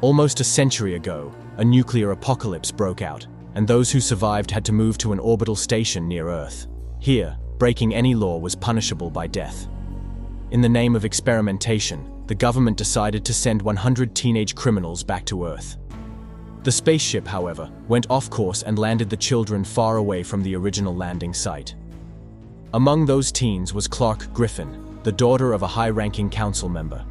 Almost a century ago, a nuclear apocalypse broke out, and those who survived had to move to an orbital station near Earth. Here, breaking any law was punishable by death. In the name of experimentation, the government decided to send 100 teenage criminals back to Earth. The spaceship, however, went off course and landed the children far away from the original landing site. Among those teens was Clark Griffin, the daughter of a high-ranking council member.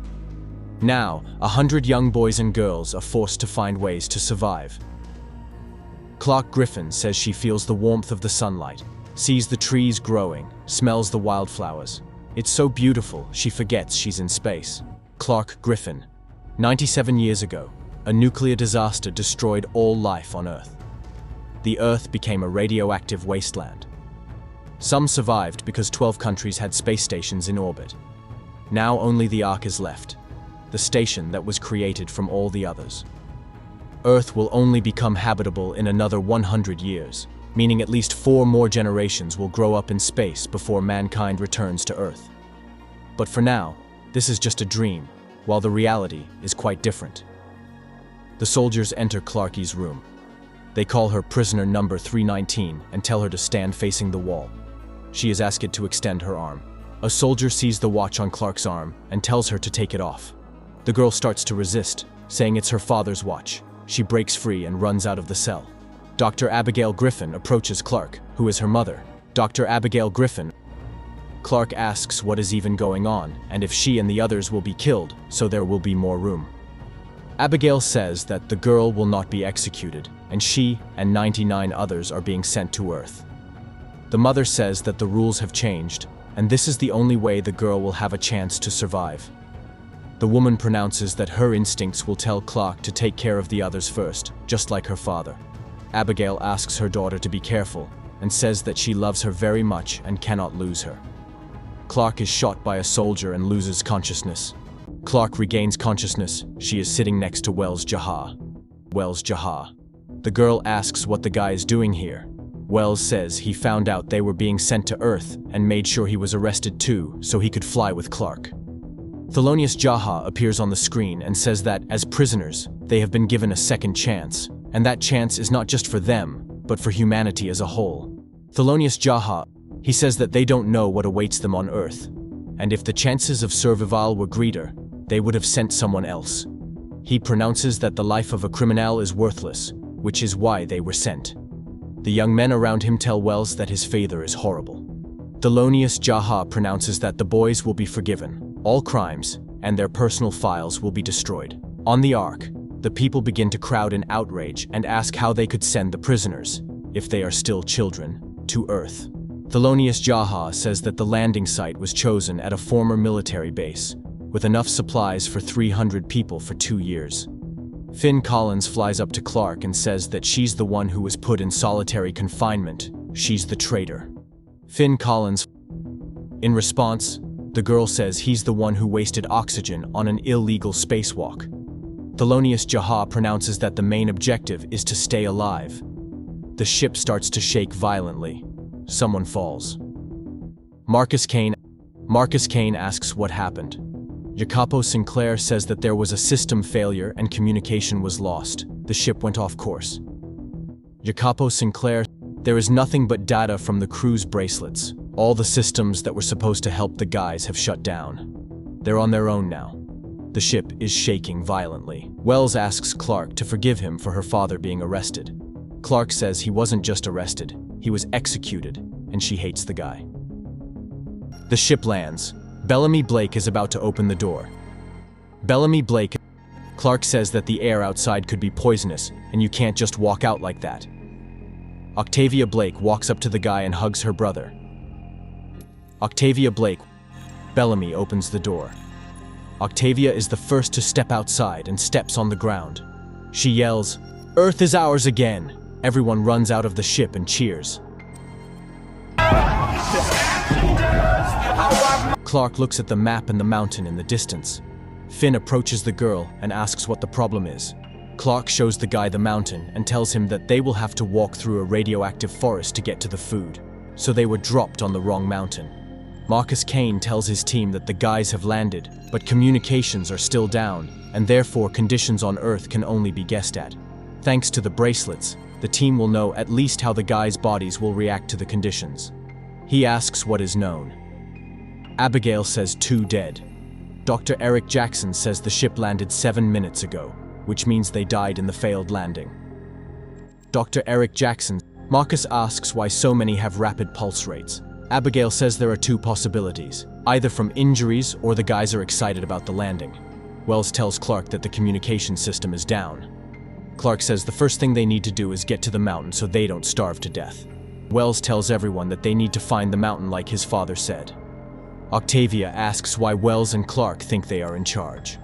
Now, 100 young boys and girls are forced to find ways to survive. Clark Griffin says she feels the warmth of the sunlight, sees the trees growing, smells the wildflowers. It's so beautiful, she forgets she's in space. Clark Griffin. 97 years ago, a nuclear disaster destroyed all life on Earth. The Earth became a radioactive wasteland. Some survived because 12 countries had space stations in orbit. Now only the Ark is left, the station that was created from all the others. Earth will only become habitable in another 100 years, meaning at least 4 more generations will grow up in space before mankind returns to Earth. But for now, this is just a dream, while the reality is quite different. The soldiers enter Clarky's room. They call her prisoner number 319 and tell her to stand facing the wall. She is asked to extend her arm. A soldier sees the watch on Clark's arm and tells her to take it off. The girl starts to resist, saying it's her father's watch. She breaks free and runs out of the cell. Dr. Abigail Griffin approaches Clark, who is her mother. Dr. Abigail Griffin. Clark asks what is even going on and if she and the others will be killed, so there will be more room. Abigail says that the girl will not be executed, and she and 99 others are being sent to Earth. The mother says that the rules have changed, and this is the only way the girl will have a chance to survive. The woman pronounces that her instincts will tell Clark to take care of the others first, just like her father. Abigail asks her daughter to be careful, and says that she loves her very much and cannot lose her. Clark is shot by a soldier and loses consciousness. Clark regains consciousness. She is sitting next to Wells Jaha. Wells Jaha. The girl asks what the guy is doing here. Wells says he found out they were being sent to Earth and made sure he was arrested too, so he could fly with Clark. Thelonious Jaha appears on the screen and says that, as prisoners, they have been given a second chance, and that chance is not just for them, but for humanity as a whole. Thelonious Jaha, he says that they don't know what awaits them on Earth, and if the chances of survival were greater, they would have sent someone else. He pronounces that the life of a criminal is worthless, which is why they were sent. The young men around him tell Wells that his father is horrible. Thelonious Jaha pronounces that the boys will be forgiven, all crimes, and their personal files will be destroyed. On the Ark, the people begin to crowd in outrage and ask how they could send the prisoners, if they are still children, to Earth. Thelonious Jaha says that the landing site was chosen at a former military base, with enough supplies for 300 people for 2 years. Finn Collins flies up to Clark and says that she's the one who was put in solitary confinement. She's the traitor. Finn Collins. In response, the girl says he's the one who wasted oxygen on an illegal spacewalk. Thelonious Jaha pronounces that the main objective is to stay alive. The ship starts to shake violently. Someone falls. Marcus Kane asks what happened. Jacopo Sinclair says that there was a system failure and communication was lost. The ship went off course. Jacopo Sinclair, there is nothing but data from the crew's bracelets. All the systems that were supposed to help the guys have shut down. They're on their own now. The ship is shaking violently. Wells asks Clark to forgive him for her father being arrested. Clark says he wasn't just arrested, he was executed, and she hates the guy. The ship lands. Bellamy Blake is about to open the door. Bellamy Blake. Clark says that the air outside could be poisonous, and you can't just walk out like that. Octavia Blake walks up to the guy and hugs her brother. Octavia Blake. Bellamy opens the door. Octavia is the first to step outside and steps on the ground. She yells, "Earth is ours again!" Everyone runs out of the ship and cheers. Clark looks at the map and the mountain in the distance. Finn approaches the girl and asks what the problem is. Clark shows the guy the mountain and tells him that they will have to walk through a radioactive forest to get to the food, so they were dropped on the wrong mountain. Marcus Kane tells his team that the guys have landed, but communications are still down, and therefore conditions on Earth can only be guessed at. Thanks to the bracelets, the team will know at least how the guys' bodies will react to the conditions. He asks what is known. Abigail says 2 dead. Dr. Eric Jackson says the ship landed 7 minutes ago, which means they died in the failed landing. Dr. Eric Jackson. Marcus asks why so many have rapid pulse rates. Abigail says there are 2 possibilities, either from injuries or the guys are excited about the landing. Wells tells Clark that the communication system is down. Clark says the first thing they need to do is get to the mountain so they don't starve to death. Wells tells everyone that they need to find the mountain like his father said. Octavia asks why Wells and Clark think they are in charge.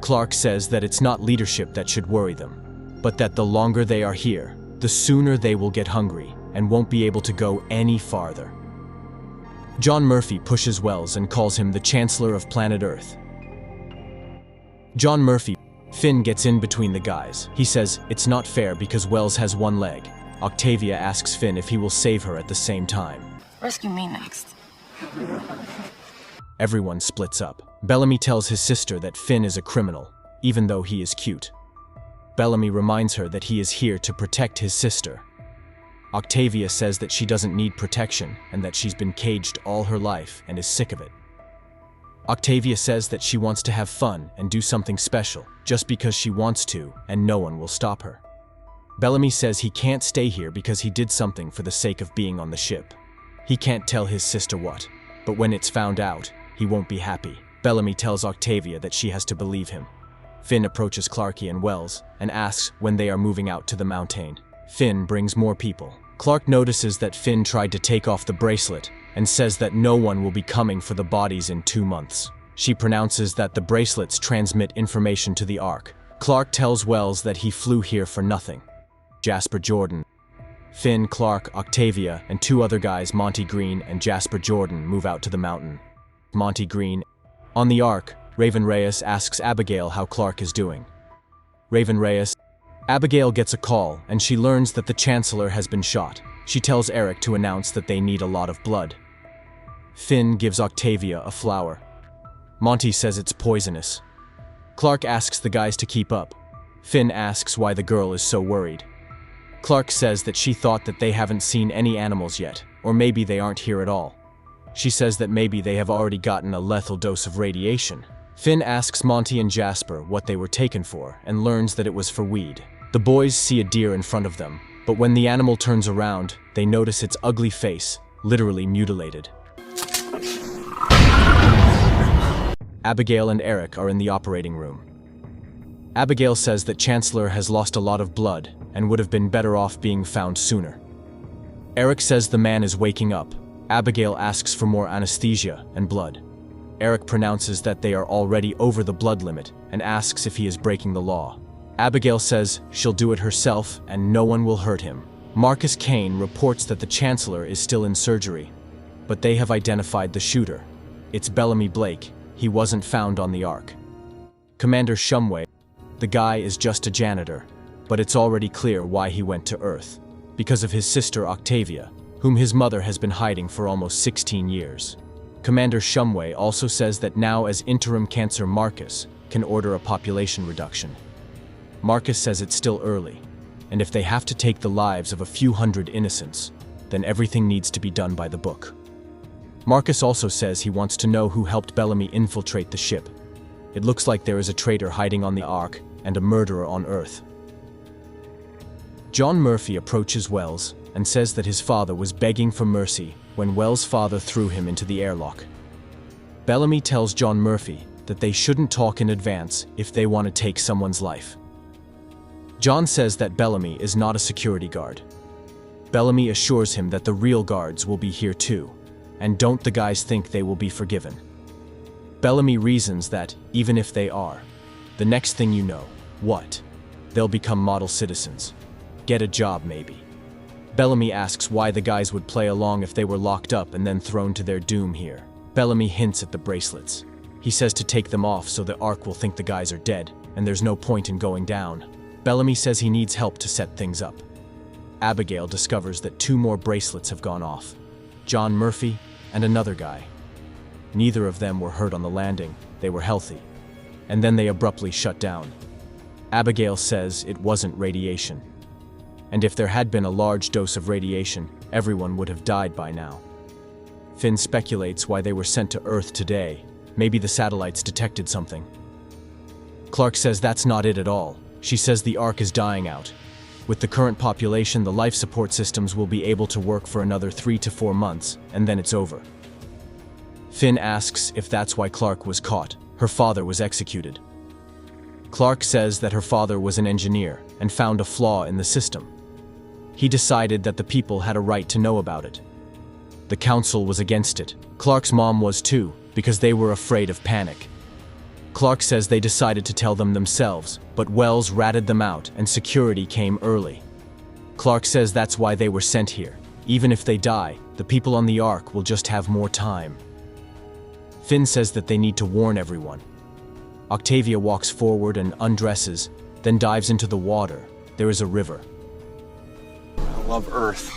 Clark says that it's not leadership that should worry them, but that the longer they are here, the sooner they will get hungry and won't be able to go any farther. John Murphy pushes Wells and calls him the Chancellor of Planet Earth. John Murphy. Finn gets in between the guys. He says it's not fair because Wells has 1 leg. Octavia asks Finn if he will save her at the same time. Rescue me next. Everyone splits up. Bellamy tells his sister that Finn is a criminal, even though he is cute. Bellamy reminds her that he is here to protect his sister. Octavia says that she doesn't need protection and that she's been caged all her life and is sick of it. Octavia says that she wants to have fun and do something special just because she wants to and no one will stop her. Bellamy says he can't stay here because he did something for the sake of being on the ship. He can't tell his sister what, but when it's found out, he won't be happy. Bellamy tells Octavia that she has to believe him. Finn approaches Clarky and Wells and asks when they are moving out to the mountain. Finn brings more people. Clark notices that Finn tried to take off the bracelet and says that no one will be coming for the bodies in 2 months. She pronounces that the bracelets transmit information to the Ark. Clark tells Wells that he flew here for nothing. Jasper Jordan. Finn, Clark, Octavia, and 2 other guys, Monty Green and Jasper Jordan, move out to the mountain. Monty Green. On the Ark, Raven Reyes asks Abigail how Clark is doing. Raven Reyes. Abigail gets a call and she learns that the Chancellor has been shot. She tells Eric to announce that they need a lot of blood. Finn gives Octavia a flower. Monty says it's poisonous. Clark asks the guys to keep up. Finn asks why the girl is so worried. Clark says that she thought that they haven't seen any animals yet, or maybe they aren't here at all. She says that maybe they have already gotten a lethal dose of radiation. Finn asks Monty and Jasper what they were taken for and learns that it was for weed. The boys see a deer in front of them, but when the animal turns around, they notice its ugly face, literally mutilated. Abigail and Eric are in the operating room. Abigail says that Chancellor has lost a lot of blood and would have been better off being found sooner. Eric says the man is waking up. Abigail asks for more anesthesia and blood. Eric pronounces that they are already over the blood limit and asks if he is breaking the law. Abigail says she'll do it herself and no one will hurt him. Marcus Kane reports that the Chancellor is still in surgery, but they have identified the shooter. It's Bellamy Blake. He wasn't found on the Ark. Commander Shumway. The guy is just a janitor, but it's already clear why he went to Earth. Because of his sister Octavia, whom his mother has been hiding for almost 16 years. Commander Shumway also says that now as interim cancer Marcus can order a population reduction. Marcus says it's still early, and if they have to take the lives of a few hundred innocents, then everything needs to be done by the book. Marcus also says he wants to know who helped Bellamy infiltrate the ship. It looks like there is a traitor hiding on the Ark and a murderer on Earth. John Murphy approaches Wells and says that his father was begging for mercy when Wells' father threw him into the airlock. Bellamy tells John Murphy that they shouldn't talk in advance if they want to take someone's life. John says that Bellamy is not a security guard. Bellamy assures him that the real guards will be here too, and don't the guys think they will be forgiven. Bellamy reasons that, even if they are, the next thing you know, what? They'll become model citizens. Get a job maybe. Bellamy asks why the guys would play along if they were locked up and then thrown to their doom here. Bellamy hints at the bracelets. He says to take them off so the Ark will think the guys are dead, and there's no point in going down. Bellamy says he needs help to set things up. Abigail discovers that 2 more bracelets have gone off. John Murphy and another guy. Neither of them were hurt on the landing, they were healthy. and then they abruptly shut down. Abigail says it wasn't radiation. And if there had been a large dose of radiation, everyone would have died by now. Finn speculates why they were sent to Earth today. Maybe the satellites detected something. Clark says that's not it at all. She says the Ark is dying out. With the current population, the life support systems will be able to work for another 3 to 4 months, and then it's over. Finn asks if that's why Clark was caught. Her father was executed. Clark says that her father was an engineer and found a flaw in the system. He decided that the people had a right to know about it. The council was against it. Clark's mom was too, because they were afraid of panic. Clark says they decided to tell them themselves, but Wells ratted them out and security came early. Clark says that's why they were sent here. Even if they die, the people on the Ark will just have more time. Finn says that they need to warn everyone. Octavia walks forward and undresses, then dives into the water. There is a river. I love Earth.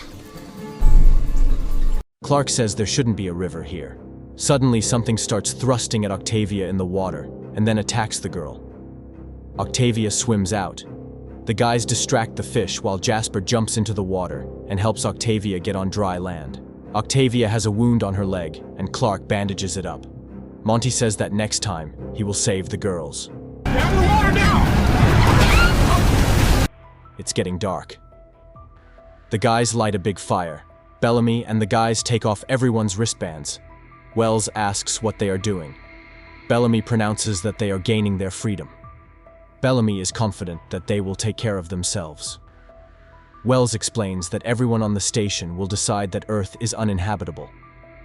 Clark says there shouldn't be a river here. Suddenly, something starts thrusting at Octavia in the water, and then attacks the girl. Octavia swims out. The guys distract the fish while Jasper jumps into the water and helps Octavia get on dry land. Octavia has a wound on her leg, and Clark bandages it up. Monty says that next time, he will save the girls. Down the water now! It's getting dark. The guys light a big fire. Bellamy and the guys take off everyone's wristbands. Wells asks what they are doing. Bellamy pronounces that they are gaining their freedom. Bellamy is confident that they will take care of themselves. Wells explains that everyone on the station will decide that Earth is uninhabitable.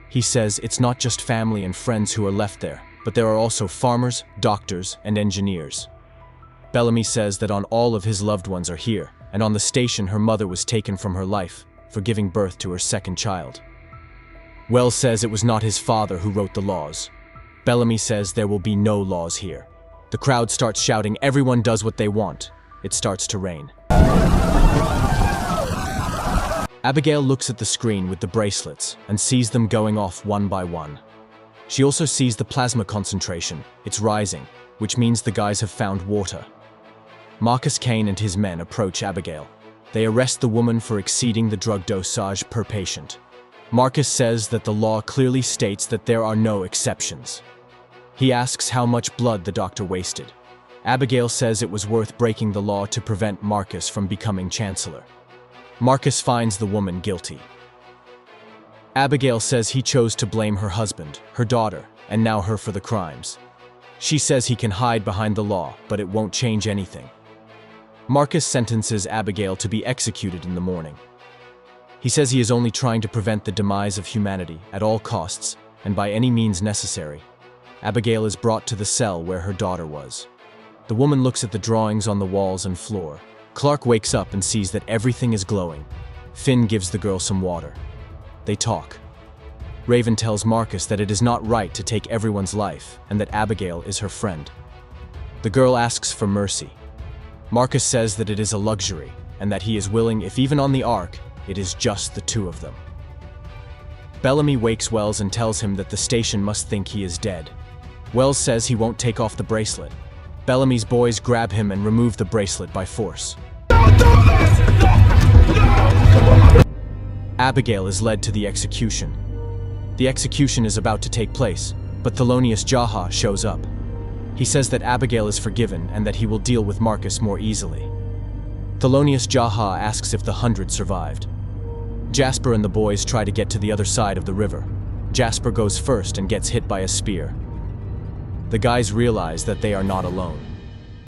He says it's not just family and friends who are left there, but there are also farmers, doctors, and engineers. Bellamy says that all of his loved ones are here, and on the station her mother was taken from her life for giving birth to her second child. Wells says it was not his father who wrote the laws. Bellamy says there will be no laws here. The crowd starts shouting, "Everyone does what they want." It starts to rain. Abigail looks at the screen with the bracelets and sees them going off one by one. She also sees the plasma concentration. It's rising, which means the guys have found water. Marcus Kane and his men approach Abigail. They arrest the woman for exceeding the drug dosage per patient. Marcus says that the law clearly states that there are no exceptions. He asks how much blood the doctor wasted. Abigail says it was worth breaking the law to prevent Marcus from becoming chancellor. Marcus finds the woman guilty. Abigail says he chose to blame her husband, her daughter, and now her for the crimes. She says he can hide behind the law, but it won't change anything. Marcus sentences Abigail to be executed in the morning. He says he is only trying to prevent the demise of humanity at all costs and by any means necessary. Abigail is brought to the cell where her daughter was. The woman looks at the drawings on the walls and floor. Clark wakes up and sees that everything is glowing. Finn gives the girl some water. They talk. Raven tells Marcus that it is not right to take everyone's life and that Abigail is her friend. The girl asks for mercy. Marcus says that it is a luxury and that he is willing, if even on the Ark, it is just the two of them. Bellamy wakes Wells and tells him that the station must think he is dead. Wells says he won't take off the bracelet. Bellamy's boys grab him and remove the bracelet by force. Abigail is led to the execution. The execution is about to take place, but Thelonious Jaha shows up. He says that Abigail is forgiven and that he will deal with Marcus more easily. Thelonious Jaha asks if the 100 survived. Jasper and the boys try to get to the other side of the river. Jasper goes first and gets hit by a spear. The guys realize that they are not alone.